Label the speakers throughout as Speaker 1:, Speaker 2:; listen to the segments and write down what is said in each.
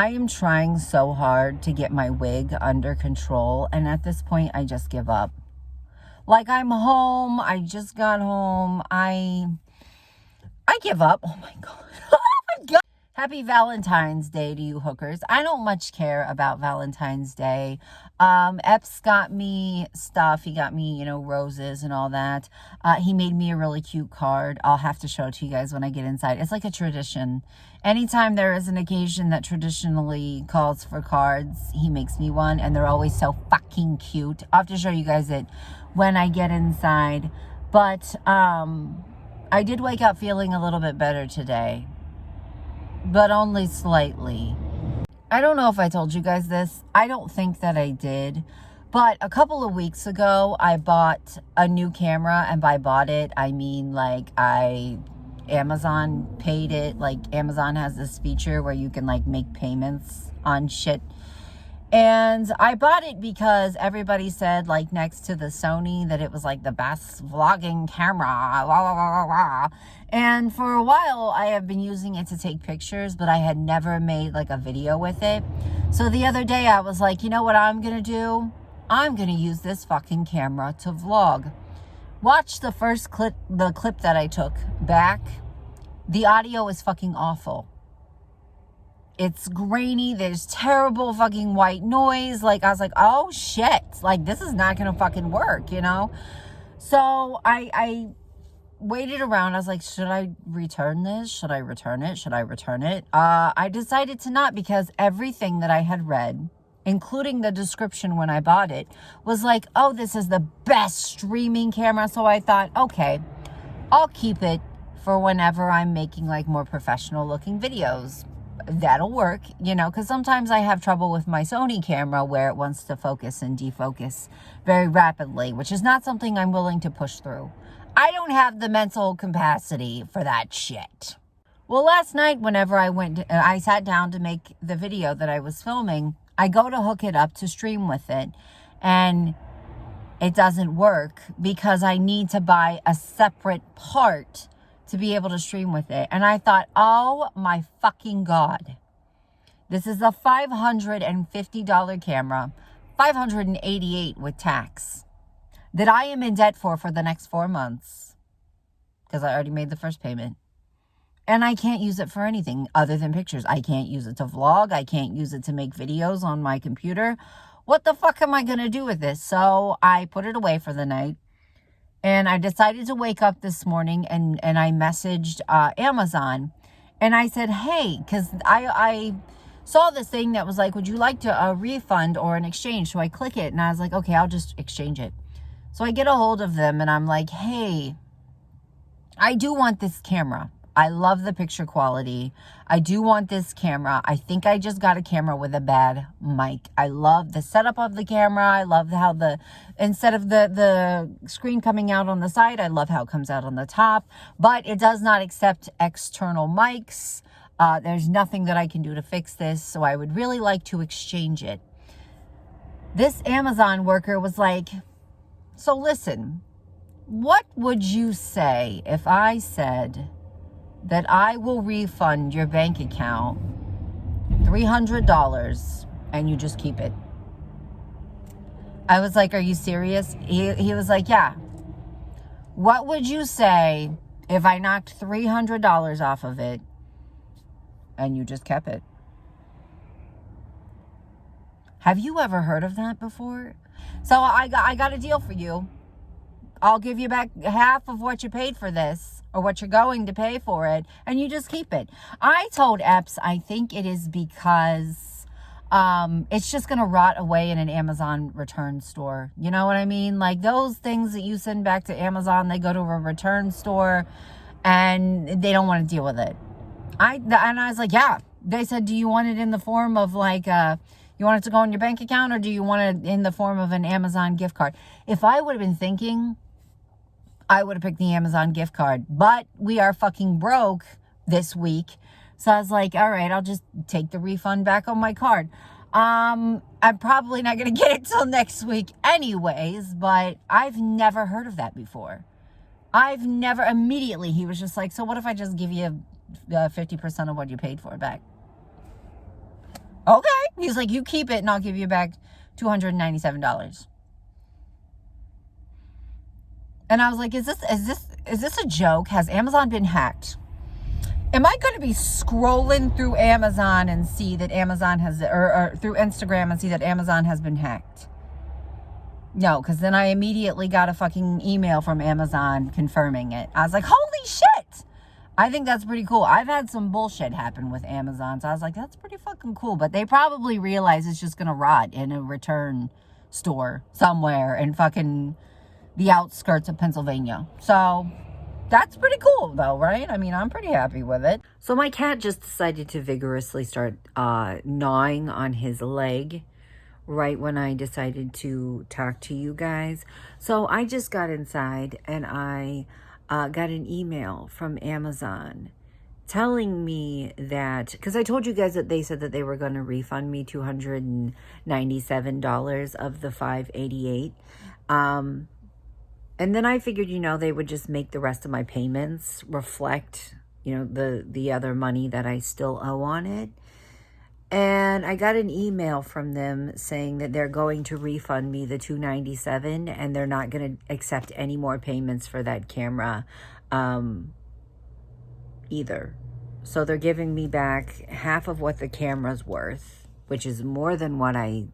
Speaker 1: I am trying so hard to get my wig under control, and at this point, I just give up. Like, I'm home. I just got home. I give up. Oh my God. Oh my God. Happy Valentine's Day to you hookers. I don't much care about Valentine's Day. Epps got me stuff. He got me, roses and all that. He made me a really cute card. I'll have to show it to you guys when I get inside. It's like a tradition. Anytime there is an occasion that traditionally calls for cards, he makes me one, and they're always so fucking cute. I'll have to show you guys it when I get inside. But I did wake up feeling a little bit better today, but only slightly. I don't know if I told you guys this. I don't think that I did. But a couple of weeks ago, I bought a new camera. And by bought it, I mean Amazon paid it. Like, Amazon has this feature where you can make payments on shit. And I bought it because everybody said, next to the Sony, that it was the best vlogging camera. Blah, blah, blah, blah. And for a while, I have been using it to take pictures, but I had never made a video with it. So the other day I was like, you know what I'm going to do? I'm going to use this fucking camera to vlog. Watch the first clip that I took back. The audio is fucking awful. It's grainy. There's terrible fucking white noise. I was like, oh shit. This is not going to fucking work, So I waited around. I was like, should I return this? Should I return it? Should I return it? I decided to not, because everything that I had read, including the description when I bought it, was oh, this is the best streaming camera. So I thought, okay, I'll keep it for whenever I'm making more professional looking videos. That'll work, because sometimes I have trouble with my Sony camera where it wants to focus and defocus very rapidly, which is not something I'm willing to push through. I don't have the mental capacity for that shit. Well, last night, whenever I sat down to make the video that I was filming, I go to hook it up to stream with it, and it doesn't work because I need to buy a separate part to be able to stream with it. And I thought, oh my fucking God. This is a $550 camera, $588 with tax, that I am in debt for the next 4 months, because I already made the first payment. And I can't use it for anything other than pictures. I can't use it to vlog. I can't use it to make videos on my computer. What the fuck am I going to do with this? So I put it away for the night. And I decided to wake up this morning, and I messaged Amazon, and I said, hey, because I saw this thing that was would you like a refund or an exchange? So I click it, and I was like, okay, I'll just exchange it. So I get a hold of them, and I'm like, hey, I do want this camera. I love the picture quality. I do want this camera. I think I just got a camera with a bad mic. I love the setup of the camera. I love how instead of the screen coming out on the side, I love how it comes out on the top. But it does not accept external mics. There's nothing that I can do to fix this. So I would really like to exchange it. This Amazon worker was like, so listen, what would you say if I said that I will refund your bank account $300 and you just keep it? I was like, are you serious? He was like, yeah. What would you say if I knocked $300 off of it and you just kept it? Have you ever heard of that before? So I got a deal for you. I'll give you back half of what you paid for this, or what you're going to pay for it, and you just keep it. I told Epps I think it is because it's just going to rot away in an Amazon return store. You know what I mean? Those things that you send back to Amazon, they go to a return store, and they don't want to deal with it. And I was like, yeah. They said, do you want it in the form of you want it to go in your bank account, or do you want it in the form of an Amazon gift card? If I would have been thinking, I would have picked the Amazon gift card. But we are fucking broke this week. So I was like, all right, I'll just take the refund back on my card. I'm probably not going to get it till next week anyways, but I've never heard of that before. Immediately he was just like, so what if I just give you 50% of what you paid for it back? Okay. He's like, you keep it and I'll give you back $297. And I was like, is this a joke? Has Amazon been hacked? Am I going to be scrolling through Amazon and see that Amazon has, or through Instagram and see that Amazon has been hacked? No, because then I immediately got a fucking email from Amazon confirming it. I was like, holy shit! I think that's pretty cool. I've had some bullshit happen with Amazon, so I was like, that's pretty fucking cool. But they probably realize it's just going to rot in a return store somewhere in fucking the outskirts of Pennsylvania. So that's pretty cool though, right? I mean, I'm pretty happy with it. So my cat just decided to vigorously start gnawing on his leg right when I decided to talk to you guys. So I just got inside and I got an email from Amazon telling me that, because I told you guys that they said that they were going to refund me $297 of the $588. And then I figured, they would just make the rest of my payments reflect, the other money that I still owe on it. And I got an email from them saying that they're going to refund me the $297 and they're not going to accept any more payments for that camera either. So they're giving me back half of what the camera's worth, which is more than what I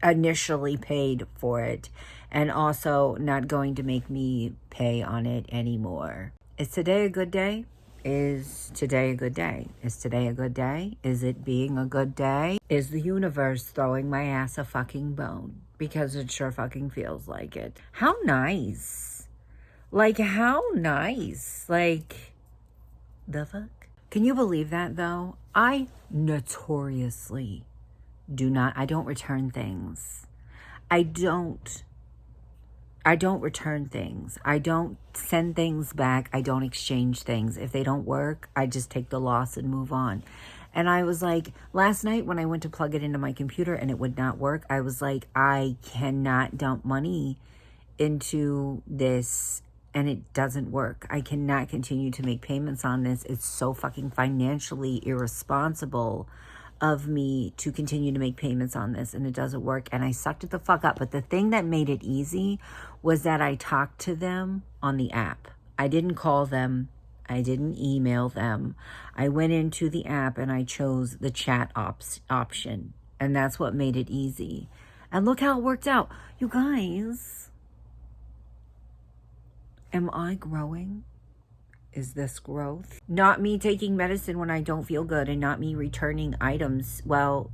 Speaker 1: initially paid for it, and also not going to make me pay on it anymore. Is today a good day? Is today a good day? Is today a good day? Is it being a good day? Is the universe throwing my ass a fucking bone? Because it sure fucking feels like it. How nice. Like, how nice. Like, the fuck? Can you believe that, though? I notoriously I don't return things. I don't return things. I don't send things back. I don't exchange things. If they don't work, I just take the loss and move on. And I was like, last night when I went to plug it into my computer and it would not work, I was like, I cannot dump money into this and it doesn't work. I cannot continue to make payments on this. It's so fucking financially irresponsible of me to continue to make payments on this, and it doesn't work. And I sucked it the fuck up. But the thing that made it easy was that I talked to them on the app. I didn't call them. I didn't email them. I went into the app and I chose the chat option. And that's what made it easy. And look how it worked out. You guys, am I growing? Is this growth? Not me taking medicine when I don't feel good, and not me returning items, well,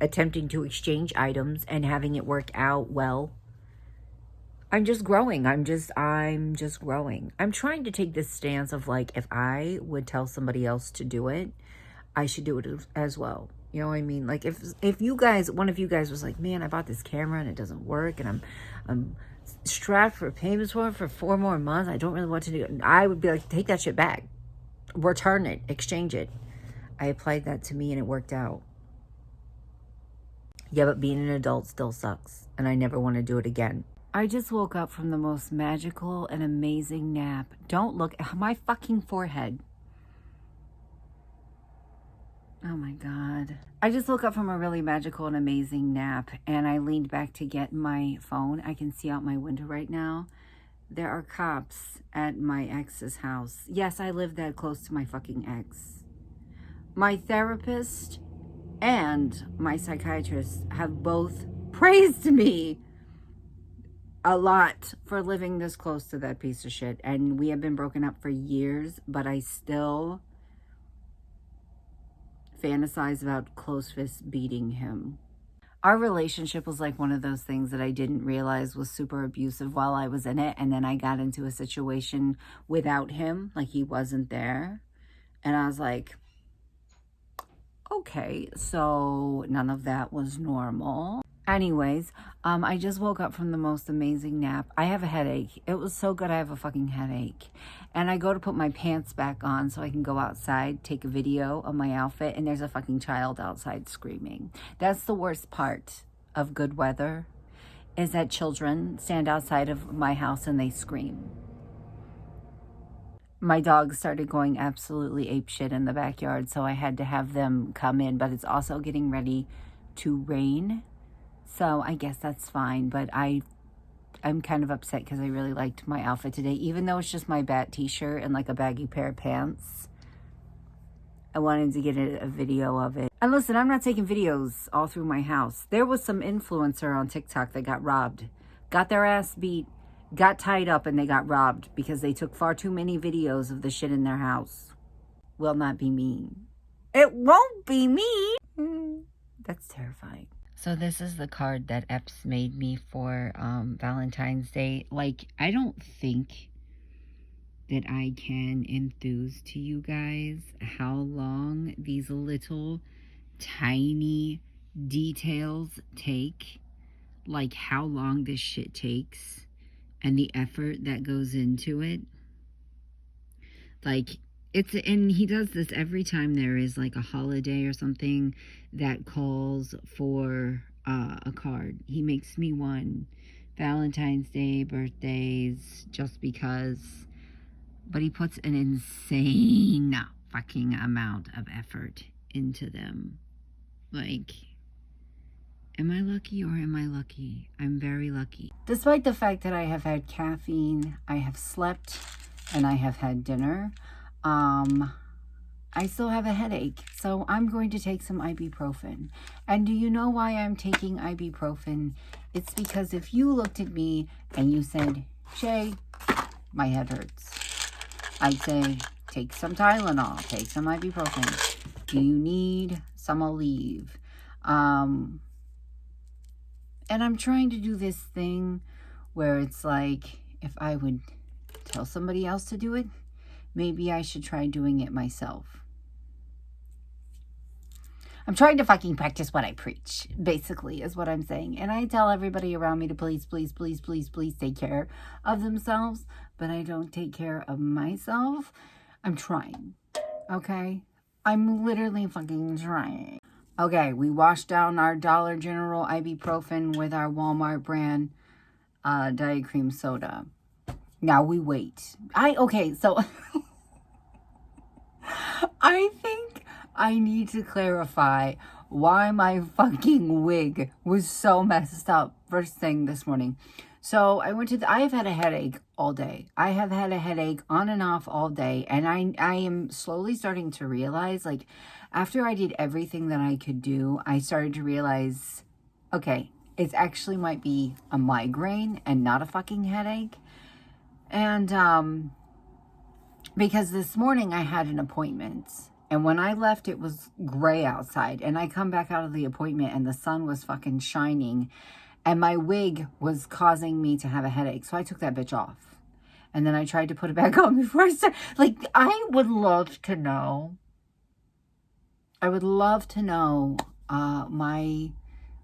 Speaker 1: attempting to exchange items and having it work out well. I'm just growing. I'm just growing. I'm trying to take this stance of like, if I would tell somebody else to do it, I should do it as well. You know what I mean? Like if you guys, one of you guys was like, man, I bought this camera and it doesn't work and I'm strapped for payments for it for 4 more months. I don't really know what to do. I would be like, take that shit back. Return it. Exchange it. I applied that to me and it worked out. Yeah, but being an adult still sucks. And I never want to do it again. I just woke up from the most magical and amazing nap. Don't look at my fucking forehead. Oh my God. I just woke up from a really magical and amazing nap and I leaned back to get my phone. I can see out my window right now. There are cops at my ex's house. Yes, I live that close to my fucking ex. My therapist and my psychiatrist have both praised me a lot for living this close to that piece of shit. And we have been broken up for years, but I still fantasize about close fist beating him. Our relationship was like one of those things that I didn't realize was super abusive while I was in it. And then I got into a situation without him, like he wasn't there. And I was like, okay, so none of that was normal. Anyways, I just woke up from the most amazing nap. I have a headache. It was so good I have a fucking headache. And I go to put my pants back on so I can go outside, take a video of my outfit, and there's a fucking child outside screaming. That's the worst part of good weather, is that children stand outside of my house and they scream. my dogs started going absolutely apeshit in the backyard, so I had to have them come in. But it's also getting ready to rain, so I guess that's fine. But I'm kind of upset because I really liked my outfit today, even though it's just my bat t-shirt and like a baggy pair of pants. I wanted to get a video of it. And listen, I'm not taking videos all through my house. There was some influencer on TikTok that got robbed, got their ass beat, got tied up, and they got robbed because they took far too many videos of the shit in their house. Will not be me. It won't be me. That's terrifying. So this is the card that Epps made me for Valentine's Day. Like, I don't think that I can enthuse to you guys how long these little tiny details take. Like, how long this shit takes and the effort that goes into it. Like, and he does this every time there is like a holiday or something that calls for a card. He makes me one. Valentine's Day, birthdays, just because. But he puts an insane fucking amount of effort into them. Like, am I lucky or am I lucky? I'm very lucky. Despite the fact that I have had caffeine, I have slept, and I have had dinner, I still have a headache. So I'm going to take some ibuprofen. And do you know why I'm taking ibuprofen? It's because if you looked at me and you said, Shay, my head hurts, I'd say, take some Tylenol, take some ibuprofen. Do you need some Aleve? And I'm trying to do this thing where it's like, if I would tell somebody else to do it, maybe I should try doing it myself. I'm trying to fucking practice what I preach, basically, is what I'm saying. And I tell everybody around me to please, please, please, please, please take care of themselves. But I don't take care of myself. I'm trying. Okay? I'm literally fucking trying. Okay, we washed down our Dollar General ibuprofen with our Walmart brand Diet Cream soda. Now we wait. Okay, so I think I need to clarify why my fucking wig was so messed up first thing this morning. So I have had a headache all day. I have had a headache on and off all day. And I am slowly starting to realize, like, after I did everything that I could do, I started to realize, okay, it actually might be a migraine and not a fucking headache. And because this morning I had an appointment. And when I left, it was gray outside. And I come back out of the appointment and the sun was fucking shining. And my wig was causing me to have a headache. So I took that bitch off. And then I tried to put it back on before I started. Like, I would love to know. I would love to know my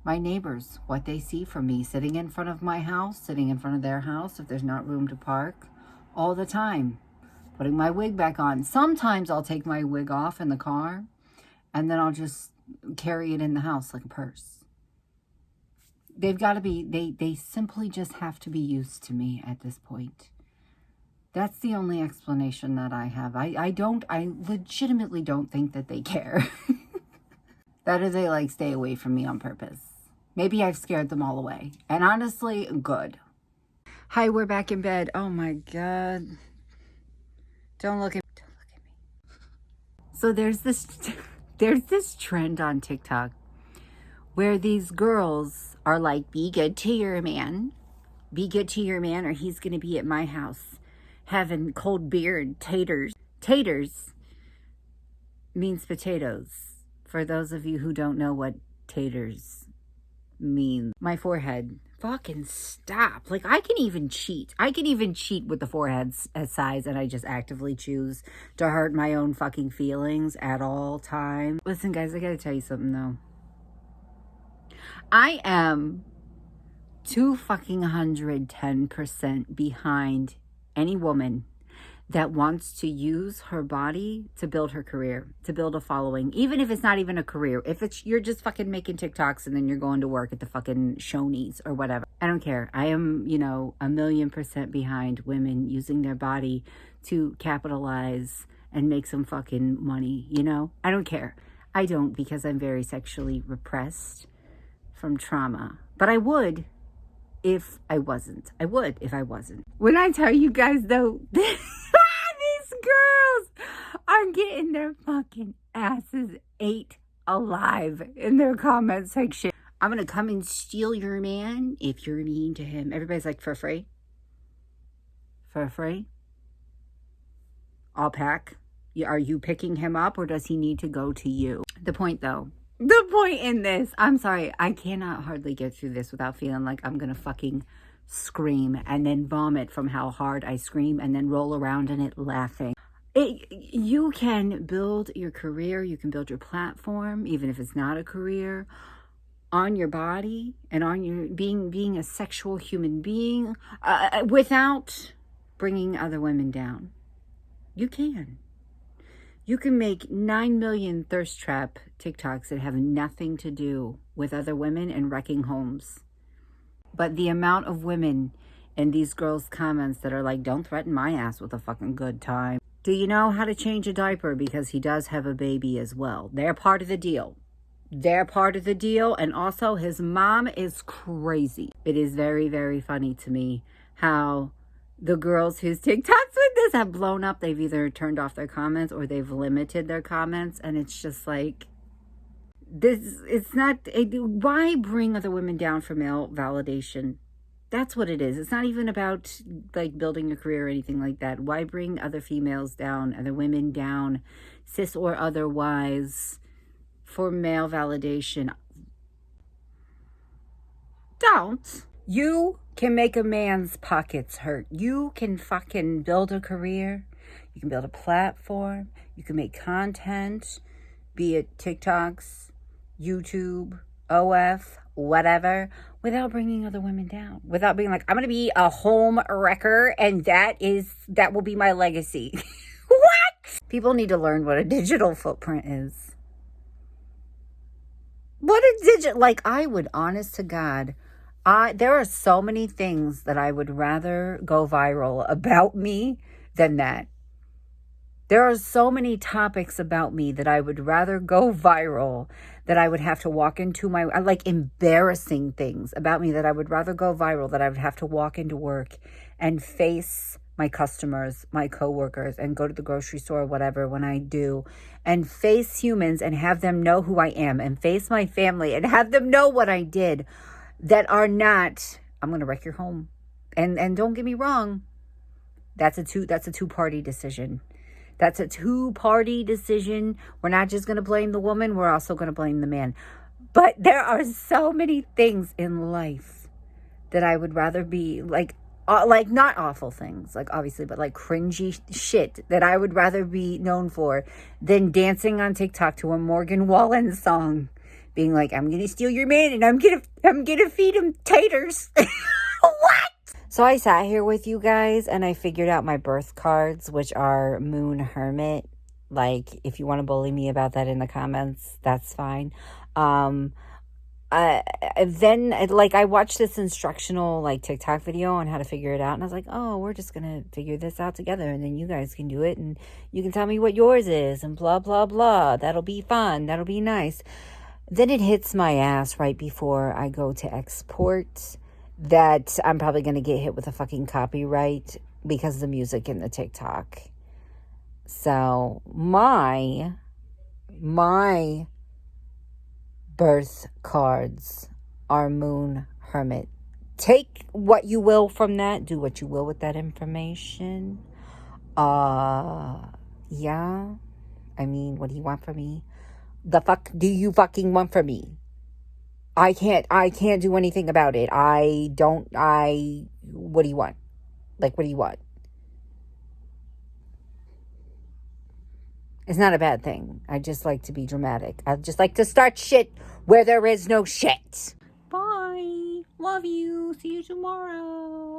Speaker 1: neighbors, what they see from me sitting in front of my house, sitting in front of their house if there's not room to park, all the time. Putting my wig back on. Sometimes I'll take my wig off in the car and then I'll just carry it in the house like a purse. They've got to be, they simply just have to be used to me at this point. That's the only explanation that I have. I legitimately don't think that they care. That or they like stay away from me on purpose. Maybe I've scared them all away. And honestly, good. Hi, we're back in bed. Oh my God. Don't look at me. Don't look at me. So there's this trend on TikTok where these girls are like, be good to your man. Be good to your man or he's going to be at my house having cold beer and taters. Taters means potatoes. For those of you who don't know what taters mean. My forehead. Fucking stop. Like, I can even cheat. I can even cheat with the forehead size, and I just actively choose to hurt my own fucking feelings at all times. Listen, guys, I gotta tell you something, though. I am 210% behind any woman that wants to use her body to build her career, to build a following, even if it's not even a career. If it's you're just fucking making TikToks and then you're going to work at the fucking Shoney's or whatever. I don't care. I am, 1,000,000% behind women using their body to capitalize and make some fucking money, I don't care. I don't, because I'm very sexually repressed from trauma. But I would if I wasn't. I would if I wasn't. When I tell you guys, though, these girls are getting their fucking asses ate alive in their comment section. I'm going to come and steal your man if you're mean to him. Everybody's like, for free? For free? I'll pack. Are you picking him up, or does he need to go to you? The point in this, I'm sorry, I cannot hardly get through this without feeling like I'm going to fucking scream and then vomit from how hard I scream and then roll around in it laughing. You can build your career, you can build your platform, even if it's not a career, on your body and on your being a sexual human being without bringing other women down. You can. You can make 9 million thirst trap TikToks that have nothing to do with other women and wrecking homes. But the amount of women in these girls' comments that are like, don't threaten my ass with a fucking good time. Do you know how to change a diaper? Because he does have a baby as well. They're part of the deal. And also his mom is crazy. It is very, very funny to me how the girls whose TikToks with this have blown up. They've either turned off their comments or they've limited their comments. And it's just like, why bring other women down for male validation? That's what it is. It's not even about like building a career or anything like that. Why bring other females down, other women down, cis or otherwise, for male validation? Don't. You can make a man's pockets hurt. You can fucking build a career. You can build a platform. You can make content, be it TikToks, YouTube, OF, whatever, without bringing other women down. Without being like, I'm going to be a home wrecker and that will be my legacy. What? People need to learn what a digital footprint is. I would, honest to God, there are so many things that I would rather go viral about me than that. There are so many topics about me that I would rather go viral, that I would have to walk into embarrassing things about me that I would rather go viral, that I would have to walk into work and face my customers, my coworkers, and go to the grocery store or whatever when I do, and face humans and have them know who I am, and face my family and have them know what I did, that are not, I'm going to wreck your home. And don't get me wrong, that's a two-party decision. That's a two-party decision. We're not just going to blame the woman. We're also going to blame the man. But there are so many things in life that I would rather be like not awful things, like obviously, but like cringy shit that I would rather be known for than dancing on TikTok to a Morgan Wallen song, being like, I'm going to steal your man and I'm going to feed him taters. What? So I sat here with you guys and I figured out my birth cards, which are Moon Hermit. Like, if you want to bully me about that in the comments, that's fine. Then I watched this instructional TikTok video on how to figure it out, and I was like, oh, we're just gonna figure this out together, and then you guys can do it, and you can tell me what yours is, and blah blah blah. That'll be fun. That'll be nice. Then it hits my ass right before I go to export that I'm probably gonna get hit with a fucking copyright because of the music in the TikTok. So my birth cards are Moon Hermit. Take what you will from that. Do what you will with that information. Yeah. I mean, what do you want from me? The fuck do you fucking want from me? I can't do anything about it. What do you want? What do you want? It's not a bad thing. I just like to be dramatic. I just like to start shit where there is no shit. Bye. Love you. See you tomorrow.